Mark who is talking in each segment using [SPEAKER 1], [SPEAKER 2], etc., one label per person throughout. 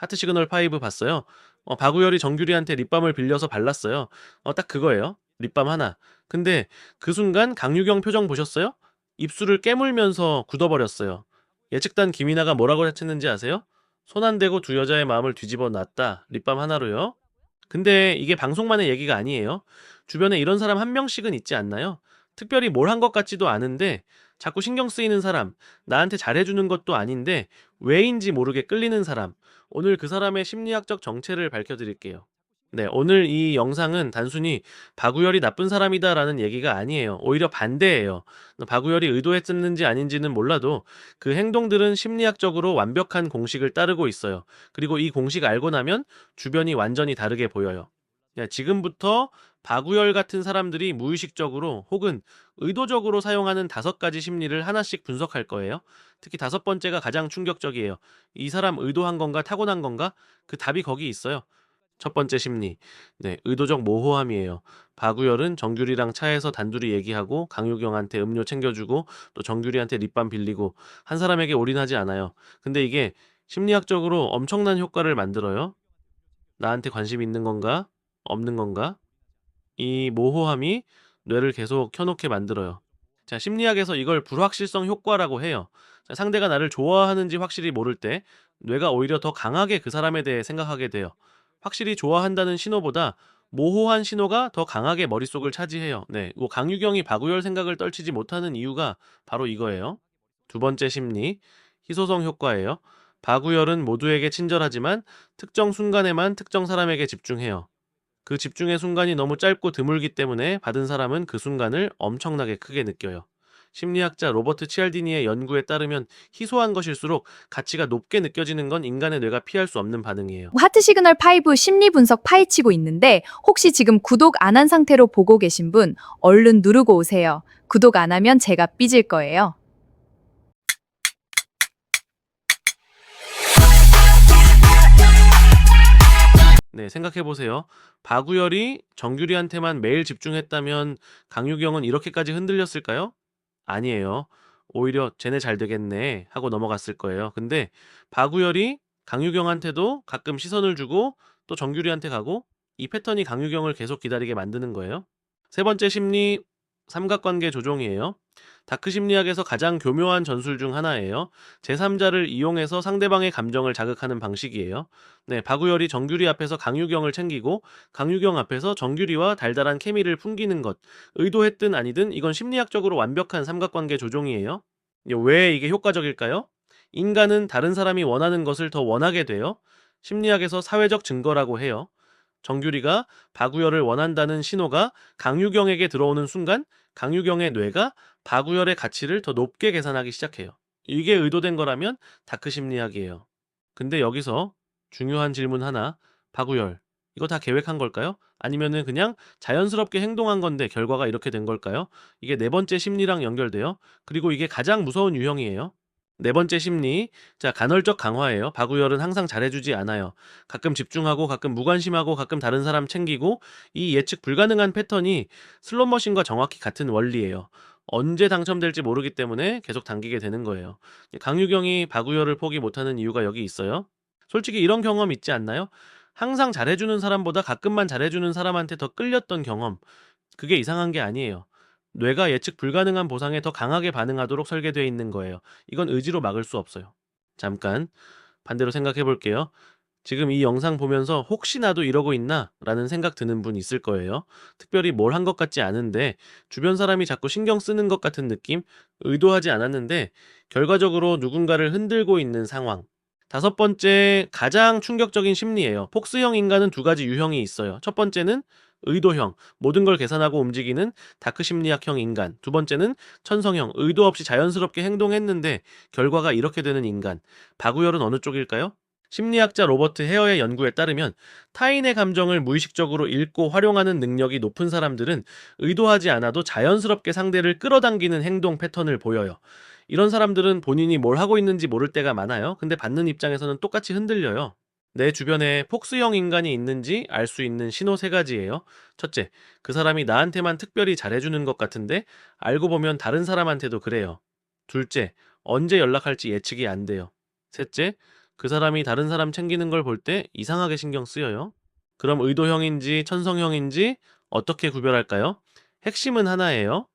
[SPEAKER 1] 하트 시그널 5 봤어요. 박우열이 정규리한테 립밤을 빌려서 발랐어요. 딱 그거예요. 립밤 하나. 근데 그 순간 강유경 표정 보셨어요? 입술을 깨물면서 굳어버렸어요. 예측단 김이나가 뭐라고 했는지 아세요? 손 안 대고 두 여자의 마음을 뒤집어 놨다. 립밤 하나로요. 근데 이게 방송만의 얘기가 아니에요. 주변에 이런 사람 한 명씩은 있지 않나요? 특별히 뭘 한 것 같지도 않은데 자꾸 신경 쓰이는 사람, 나한테 잘해주는 것도 아닌데 왜인지 모르게 끌리는 사람. 오늘 그 사람의 심리학적 정체를 밝혀드릴게요. 네, 오늘 이 영상은 단순히 박우열이 나쁜 사람이다라는 얘기가 아니에요. 오히려 반대예요. 박우열이 의도했었는지 아닌지는 몰라도 그 행동들은 심리학적으로 완벽한 공식을 따르고 있어요. 그리고 이 공식 알고 나면 주변이 완전히 다르게 보여요. 야, 지금부터 박우열 같은 사람들이 무의식적으로 혹은 의도적으로 사용하는 5가지 심리를 하나씩 분석할 거예요. 특히 5번째가 가장 충격적이에요. 이 사람 의도한 건가 타고난 건가? 그 답이 거기 있어요. 첫 번째 심리. 네, 의도적 모호함이에요. 박우열은 정규리랑 차에서 단둘이 얘기하고 강유경한테 음료 챙겨주고 또 정규리한테 립밤 빌리고 한 사람에게 올인하지 않아요. 근데 이게 심리학적으로 엄청난 효과를 만들어요. 나한테 관심 있는 건가? 없는 건가? 이 모호함이 뇌를 계속 켜놓게 만들어요. 자, 심리학에서 이걸 불확실성 효과라고 해요. 자, 상대가 나를 좋아하는지 확실히 모를 때 뇌가 오히려 더 강하게 그 사람에 대해 생각하게 돼요. 확실히 좋아한다는 신호보다 모호한 신호가 더 강하게 머릿속을 차지해요. 네, 뭐 강유경이 박우열 생각을 떨치지 못하는 이유가 바로 이거예요. 두 번째 심리, 희소성 효과예요. 박우열은 모두에게 친절하지만 특정 순간에만 특정 사람에게 집중해요. 그 집중의 순간이 너무 짧고 드물기 때문에 받은 사람은 그 순간을 엄청나게 크게 느껴요. 심리학자 로버트 치알디니의 연구에 따르면 희소한 것일수록 가치가 높게 느껴지는 건 인간의 뇌가 피할 수 없는 반응이에요.
[SPEAKER 2] 하트 시그널 5 심리 분석 파헤치고 있는데 혹시 지금 구독 안 한 상태로 보고 계신 분 얼른 누르고 오세요. 구독 안 하면 제가 삐질 거예요.
[SPEAKER 1] 네, 생각해보세요. 박우열이 정규리한테만 매일 집중했다면 강유경은 이렇게까지 흔들렸을까요? 아니에요. 오히려 쟤네 잘 되겠네 하고 넘어갔을 거예요. 근데 박우열이 강유경한테도 가끔 시선을 주고 또 정규리한테 가고 이 패턴이 강유경을 계속 기다리게 만드는 거예요. 세 번째 심리, 삼각관계 조종이에요. 다크 심리학에서 가장 교묘한 전술 중 하나예요. 제3자를 이용해서 상대방의 감정을 자극하는 방식이에요. 네, 박우열이 정규리 앞에서 강유경을 챙기고 강유경 앞에서 정규리와 달달한 케미를 풍기는 것. 의도했든 아니든 이건 심리학적으로 완벽한 삼각관계 조종이에요. 왜 이게 효과적일까요? 인간은 다른 사람이 원하는 것을 더 원하게 돼요. 심리학에서 사회적 증거라고 해요. 정규리가 박우열을 원한다는 신호가 강유경에게 들어오는 순간 강유경의 뇌가 박우열의 가치를 더 높게 계산하기 시작해요. 이게 의도된 거라면 다크 심리학이에요. 근데 여기서 중요한 질문 하나. 박우열, 이거 다 계획한 걸까요? 아니면은 그냥 자연스럽게 행동한 건데 결과가 이렇게 된 걸까요? 이게 네 번째 심리랑 연결돼요. 그리고 이게 가장 무서운 유형이에요. 네 번째 심리. 자, 간헐적 강화예요. 박우열은 항상 잘해주지 않아요. 가끔 집중하고 가끔 무관심하고 가끔 다른 사람 챙기고 이 예측 불가능한 패턴이 슬롯머신과 정확히 같은 원리예요. 언제 당첨될지 모르기 때문에 계속 당기게 되는 거예요. 강유경이 박우열을 포기 못하는 이유가 여기 있어요. 솔직히 이런 경험 있지 않나요? 항상 잘해주는 사람보다 가끔만 잘해주는 사람한테 더 끌렸던 경험. 그게 이상한 게 아니에요. 뇌가 예측 불가능한 보상에 더 강하게 반응하도록 설계되어 있는 거예요. 이건 의지로 막을 수 없어요. 잠깐 반대로 생각해 볼게요. 지금 이 영상 보면서 '혹시 나도 이러고 있나?' 라는 생각 드는 분 있을 거예요. 특별히 뭘 한 것 같지 않은데 주변 사람이 자꾸 신경 쓰는 것 같은 느낌? 의도하지 않았는데 결과적으로 누군가를 흔들고 있는 상황. 다섯 번째, 가장 충격적인 심리예요. 폭스형 인간은 두 가지 유형이 있어요. 첫 번째는 의도형, 모든 걸 계산하고 움직이는 다크 심리학형 인간. 두 번째는 천성형, 의도 없이 자연스럽게 행동했는데 결과가 이렇게 되는 인간. 박우열은 어느 쪽일까요? 심리학자 로버트 헤어의 연구에 따르면 타인의 감정을 무의식적으로 읽고 활용하는 능력이 높은 사람들은 의도하지 않아도 자연스럽게 상대를 끌어당기는 행동 패턴을 보여요. 이런 사람들은 본인이 뭘 하고 있는지 모를 때가 많아요. 근데 받는 입장에서는 똑같이 흔들려요. 내 주변에 폭스형 인간이 있는지 알 수 있는 신호 세 가지예요. 첫째, 그 사람이 나한테만 특별히 잘해주는 것 같은데 알고 보면 다른 사람한테도 그래요. 둘째, 언제 연락할지 예측이 안 돼요. 셋째, 그 사람이 다른 사람 챙기는 걸 볼 때 이상하게 신경 쓰여요. 그럼 의도형인지 천성형인지 어떻게 구별할까요? 핵심은 하나예요.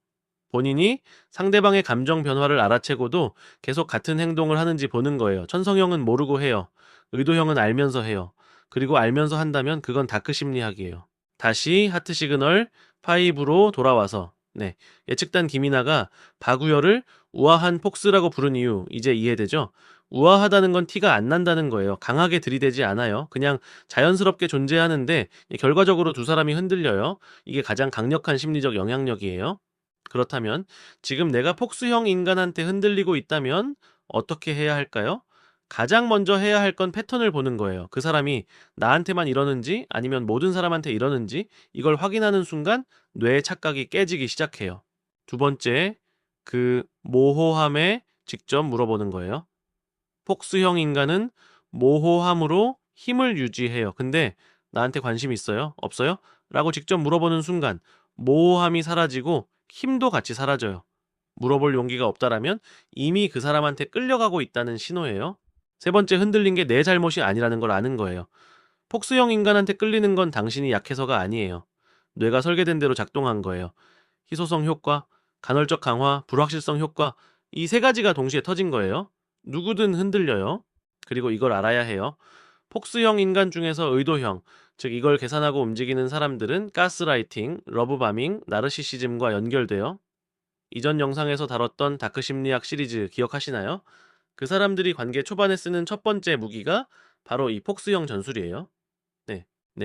[SPEAKER 1] 본인이 상대방의 감정 변화를 알아채고도 계속 같은 행동을 하는지 보는 거예요. 천성형은 모르고 해요. 의도형은 알면서 해요. 그리고 알면서 한다면 그건 다크 심리학이에요. 다시 하트 시그널 5로 돌아와서 예측단 김이나가 바구열을 우아한 폭스라고 부른 이유 이제 이해되죠? 우아하다는 건 티가 안 난다는 거예요. 강하게 들이대지 않아요. 그냥 자연스럽게 존재하는데 결과적으로 두 사람이 흔들려요. 이게 가장 강력한 심리적 영향력이에요. 그렇다면 지금 내가 폭스형 인간한테 흔들리고 있다면 어떻게 해야 할까요? 가장 먼저 해야 할 건 패턴을 보는 거예요. 그 사람이 나한테만 이러는지 아니면 모든 사람한테 이러는지 이걸 확인하는 순간 뇌의 착각이 깨지기 시작해요. 두 번째, 그 모호함에 직접 물어보는 거예요. 폭스형 인간은 모호함으로 힘을 유지해요. 근데 나한테 관심 있어요? 없어요? 라고 직접 물어보는 순간 모호함이 사라지고 힘도 같이 사라져요. 물어볼 용기가 없다라면 이미 그 사람한테 끌려가고 있다는 신호예요. 세 번째, 흔들린 게 내 잘못이 아니라는 걸 아는 거예요. 폭스형 인간한테 끌리는 건 당신이 약해서가 아니에요. 뇌가 설계된 대로 작동한 거예요. 희소성 효과, 간헐적 강화, 불확실성 효과, 이 세 가지가 동시에 터진 거예요. 누구든 흔들려요. 그리고 이걸 알아야 해요. 폭스형 인간 중에서 의도형, 즉 이걸 계산하고 움직이는 사람들은 가스라이팅, 러브바밍, 나르시시즘과 연결돼요. 이전 영상에서 다뤘던 다크 심리학 시리즈 기억하시나요? 그 사람들이 관계 초반에 쓰는 첫 번째 무기가 바로 이 폭스형 전술이에요.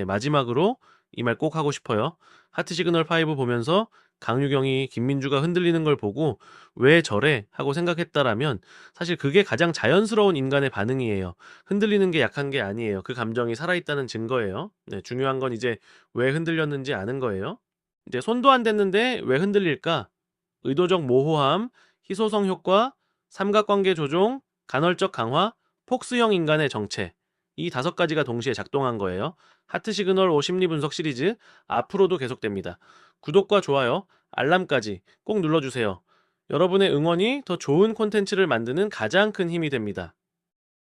[SPEAKER 1] 마지막으로 이 말 꼭 하고 싶어요. 하트 시그널 5 보면서 강유경이 김민주가 흔들리는 걸 보고 왜 저래? 하고 생각했다라면 사실 그게 가장 자연스러운 인간의 반응이에요. 흔들리는 게 약한 게 아니에요. 그 감정이 살아있다는 증거예요. 중요한 건 이제 왜 흔들렸는지 아는 거예요. 이제 손도 안 댔는데 왜 흔들릴까? 의도적 모호함, 희소성 효과, 삼각관계 조종, 간헐적 강화, 폭스형 인간의 정체. 이 5가지가 동시에 작동한 거예요. 하트 시그널 5 심리 분석 시리즈 앞으로도 계속됩니다. 구독과 좋아요, 알람까지 꼭 눌러주세요. 여러분의 응원이 더 좋은 콘텐츠를 만드는 가장 큰 힘이 됩니다.